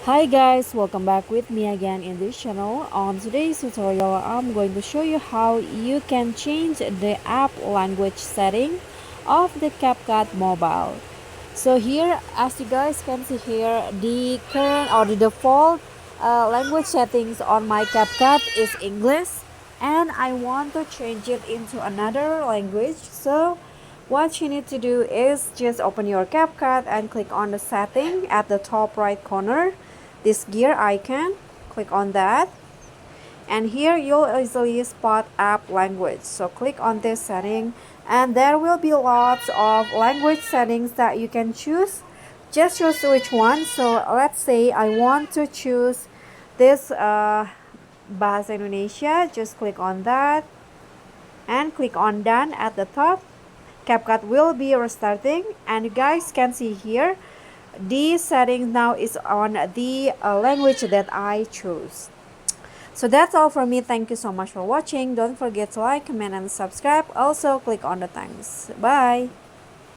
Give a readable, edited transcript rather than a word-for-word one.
Hi guys, welcome back with me again in this channel. On today's tutorial, I'm going to show you how you can change the app language setting of the CapCut mobile. So here, as you guys can see here, the current or the default language settings on my CapCut is English, and I want to change it into another language. So what you need to do is just open your CapCut and click on the setting at the top right corner, this gear icon. Click on that, and here you'll easily spot app language. So click on this setting, and there will be lots of language settings that you can choose. Just choose which one. So let's say I want to choose this Bahasa Indonesia. Just click on that and click on done at the top. CapCut will be restarting, and you guys can see here the setting now is on the language that I chose. So that's all from me. Thank you so much for watching. Don't forget to like, comment, and subscribe. Also click on the thanks. Bye.